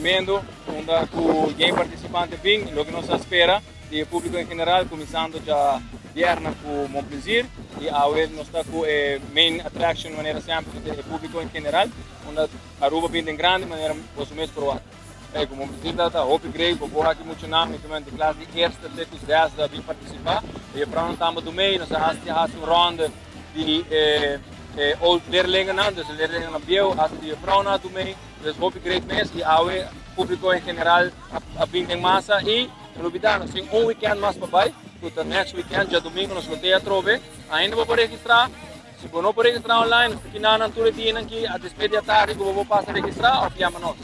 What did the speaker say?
tremendo, onde alguém participante vem, o que nós espera, e o público em geral, começando já viernes com Montplaisir, e agora nós está com a main attraction, de maneira sempre, o público em geral, onde a Aruba vem em grande maneira, os meses provados. Como visita da Hope Grey, vou aqui muito nome, de classe de eerste, até os 10 da vir participar. E para não estar do meio, nós fazemos uma ronda de old leerlingen, dus de leerlingen op jou, als die vrouw na do meio, dus Hope Grey mês e ao público em geral a vir em massa e não olvidar, nós temos weekend mais para vai, porque next weekend já domingo nós vamos ter a trove, ainda vou registrar. Se você não pode registrar online, aqui na Natura tem aqui a despedida tarde que eu vou passar a registrar, ou chama nós.